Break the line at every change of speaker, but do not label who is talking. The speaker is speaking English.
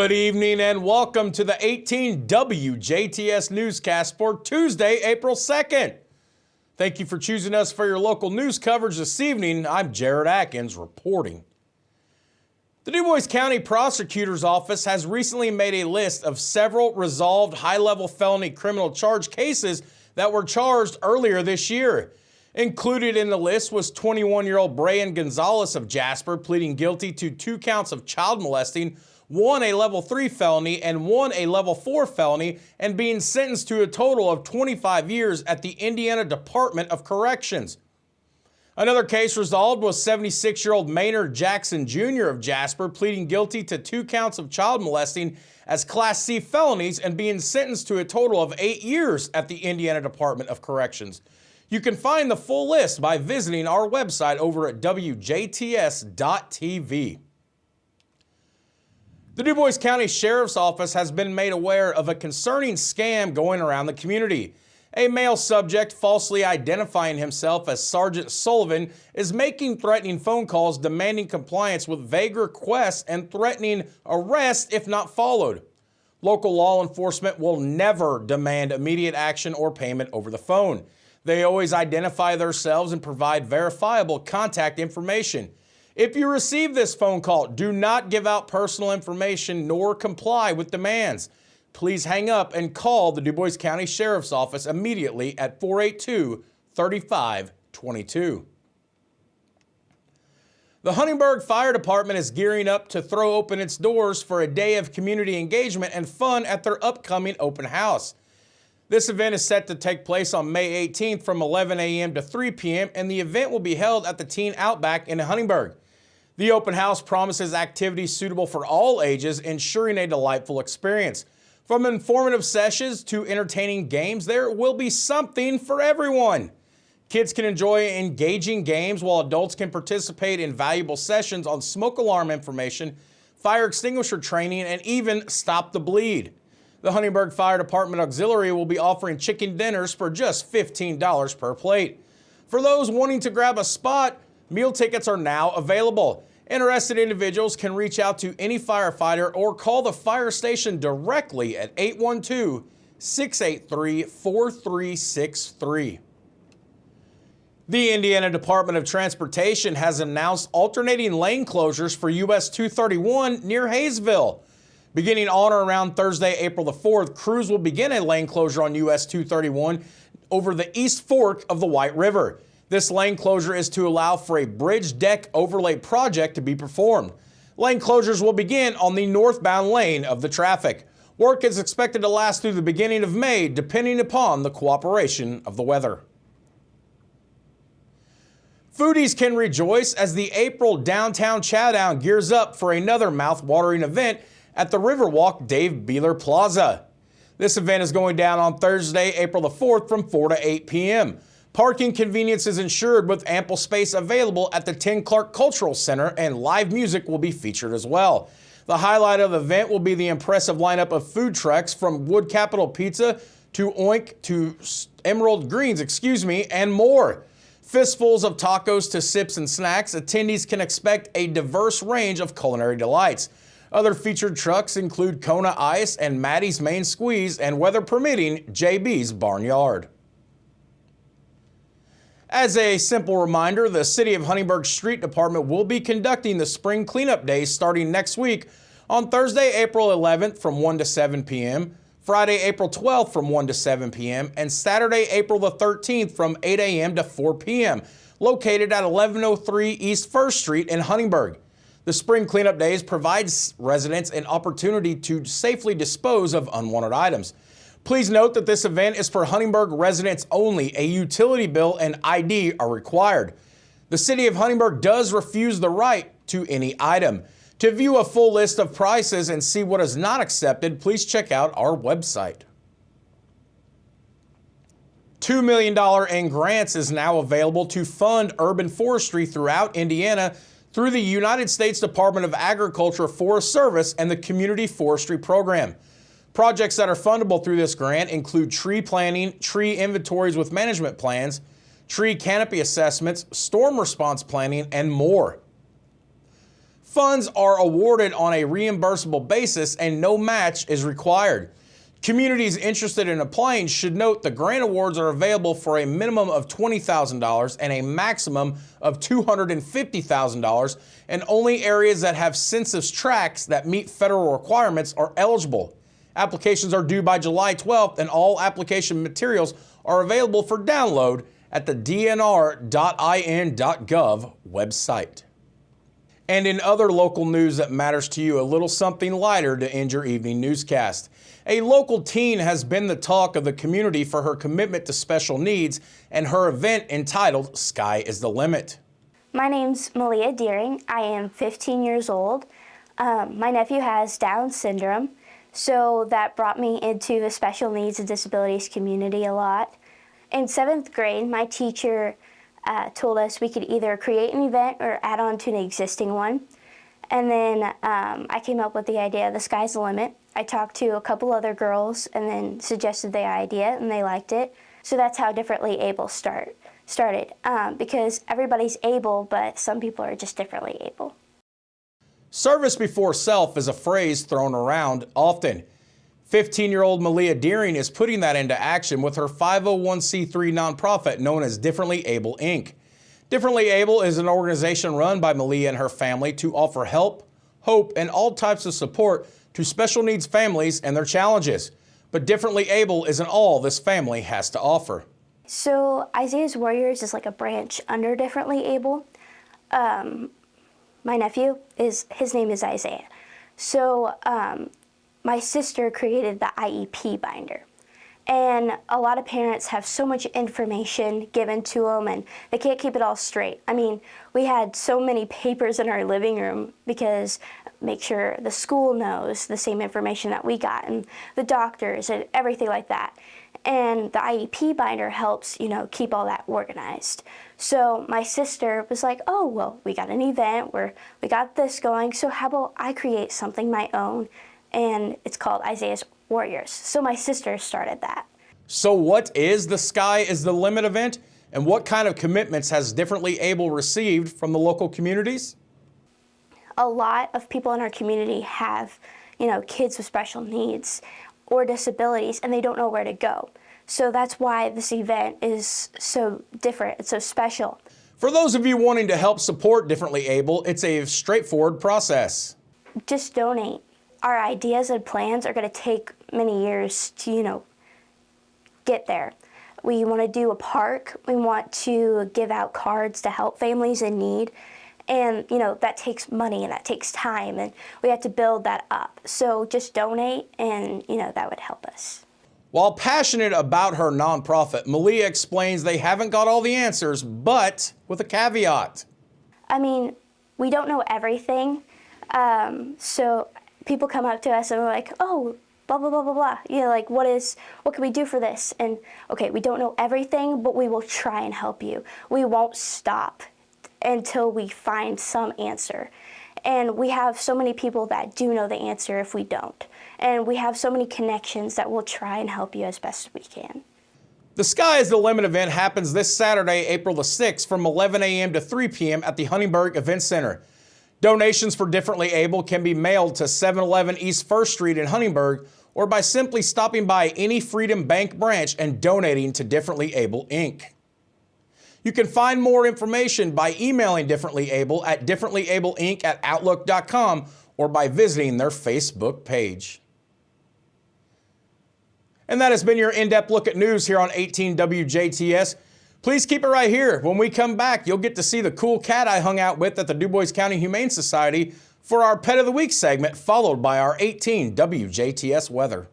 Good evening and welcome to the 18 WJTS newscast for Tuesday, April 2nd. Thank you for choosing us for your local news coverage this evening. I'm Jared Atkins reporting. The DuBois County Prosecutor's Office has recently made a list of several resolved high-level felony criminal charge cases that were charged earlier this year. Included in the list was 21-year-old Brian Gonzalez of Jasper pleading guilty to 2 counts of child molesting, 1 a level 3 felony and 1 a level 4 felony, and being sentenced to a total of 25 years at the Indiana Department of Corrections. Another case resolved was 76-year-old Maynard Jackson Jr. of Jasper pleading guilty to 2 counts of child molesting as Class C felonies and being sentenced to a total of 8 years at the Indiana Department of Corrections. You can find the full list by visiting our website over at WJTS.tv. The DuBois County Sheriff's Office has been made aware of a concerning scam going around the community. A male subject falsely identifying himself as Sergeant Sullivan is making threatening phone calls demanding compliance with vague requests and threatening arrest if not followed. Local law enforcement will never demand immediate action or payment over the phone. They always identify themselves and provide verifiable contact information. If you receive this phone call, do not give out personal information nor comply with demands. Please hang up and call the DuBois County Sheriff's Office immediately at 482-3522. The Huntingburg Fire Department is gearing up to throw open its doors for a day of community engagement and fun at their upcoming open house. This event is set to take place on May 18th from 11 a.m. to 3 p.m. and the event will be held at the Teen Outback in Huntingburg. The open house promises activities suitable for all ages, ensuring a delightful experience. From informative sessions to entertaining games, there will be something for everyone. Kids can enjoy engaging games while adults can participate in valuable sessions on smoke alarm information, fire extinguisher training, and even stop the bleed. The Huntingburg Fire Department Auxiliary will be offering chicken dinners for just $15 per plate. For those wanting to grab a spot, meal tickets are now available. Interested individuals can reach out to any firefighter or call the fire station directly at 812-683-4363. The Indiana Department of Transportation has announced alternating lane closures for US 231 near Hayesville. Beginning on or around Thursday, April the 4th, crews will begin a lane closure on US 231 over the East Fork of the White River. This lane closure is to allow for a bridge deck overlay project to be performed. Lane closures will begin on the northbound lane of the traffic. Work is expected to last through the beginning of May, depending upon the cooperation of the weather. Foodies can rejoice as the April Downtown Chowdown gears up for another mouth-watering event at the Riverwalk Dave Beeler Plaza. This event is going down on Thursday, April the 4th from 4 to 8 p.m. Parking convenience is ensured with ample space available at the Tim Clark Cultural Center, and live music will be featured as well. The highlight of the event will be the impressive lineup of food trucks from Wood Capital Pizza to Oink to Emerald Greens, and more. Fistfuls of tacos to sips and snacks, attendees can expect a diverse range of culinary delights. Other featured trucks include Kona Ice and Maddie's Main Squeeze, and weather permitting, JB's Barnyard. As a simple reminder, the City of Huntingburg Street Department will be conducting the Spring Cleanup Days starting next week on Thursday, April 11th from 1 to 7 p.m., Friday, April 12th from 1 to 7 p.m., and Saturday, April the 13th from 8 a.m. to 4 p.m., located at 1103 East 1st Street in Huntingburg. The Spring Cleanup Days provides residents an opportunity to safely dispose of unwanted items. Please note that this event is for Huntingburg residents only. A utility bill and ID are required. The City of Huntingburg does refuse the right to any item. To view a full list of prices and see what is not accepted, please check out our website. $2 million in grants is now available to fund urban forestry throughout Indiana through the United States Department of Agriculture Forest Service and the Community Forestry Program. Projects that are fundable through this grant include tree planting, tree inventories with management plans, tree canopy assessments, storm response planning, and more. Funds are awarded on a reimbursable basis and no match is required. Communities interested in applying should note the grant awards are available for a minimum of $20,000 and a maximum of $250,000, and only areas that have census tracts that meet federal requirements are eligible. Applications are due by July 12th, and all application materials are available for download at the dnr.in.gov website. And in other local news that matters to you, a little something lighter to end your evening newscast. A local teen has been the talk of the community for her commitment to special needs and her event entitled Sky is the Limit.
My name's Malia Deering. I am 15 years old. My nephew has Down syndrome, so that brought me into the special needs and disabilities community a lot. In 7th grade, my teacher told us we could either create an event or add on to an existing one. And then I came up with the idea, the sky's the limit. I talked to a couple other girls and then suggested the idea and they liked it. So that's how Differently Able started, because everybody's able, but some people are just differently able.
Service before self is a phrase thrown around often. 15-year-old Malia Deering is putting that into action with her 501c3 nonprofit known as Differently Able, Inc. Differently Able is an organization run by Malia and her family to offer help, hope, and all types of support to special needs families and their challenges. But Differently Able isn't all this family has to offer.
So Isaiah's Warriors is like a branch under Differently Able. My nephew, his name is Isaiah. So my sister created the IEP binder. And a lot of parents have so much information given to them and they can't keep it all straight. I mean, we had so many papers in our living room because make sure the school knows the same information that we got and the doctors and everything like that. And the IEP binder helps, keep all that organized. So my sister was like, oh, well, we got an event where we got this going, so how about I create something my own? And it's called Isaiah's Warriors. So my sister started that.
So what is the Sky is the Limit event? And what kind of commitments has Differently Able received from the local communities?
A lot of people in our community have, kids with special needs or disabilities, and they don't know where to go. So that's why this event is so different. It's so special.
For those of you wanting to help support Differently Able, it's a straightforward process.
Just donate. Our ideas and plans are going to take many years to, get there. We want to do a park. We want to give out cards to help families in need. And, that takes money and that takes time, and we have to build that up. So just donate and, that would help us.
While passionate about her nonprofit, Malia explains they haven't got all the answers, but with a caveat.
I mean, we don't know everything. So people come up to us and we're like, oh, blah, blah, blah, blah, blah. What can we do for this? And okay, we don't know everything, but we will try and help you. We won't stop until we find some answer. And we have so many people that do know the answer if we don't. And we have so many connections that will try and help you as best as we can.
The Sky is the Limit event happens this Saturday, April the 6th from 11 a.m. to 3 p.m. at the Huntingburg Event Center. Donations for Differently Able can be mailed to 711 East 1st Street in Huntingburg or by simply stopping by any Freedom Bank branch and donating to Differently Able, Inc. You can find more information by emailing Differently Able at differentlyAbleInc@outlook.com or by visiting their Facebook page. And that has been your in-depth look at news here on 18 WJTS. Please keep it right here. When we come back, you'll get to see the cool cat I hung out with at the Du Bois County Humane Society for our Pet of the Week segment, followed by our 18 WJTS weather.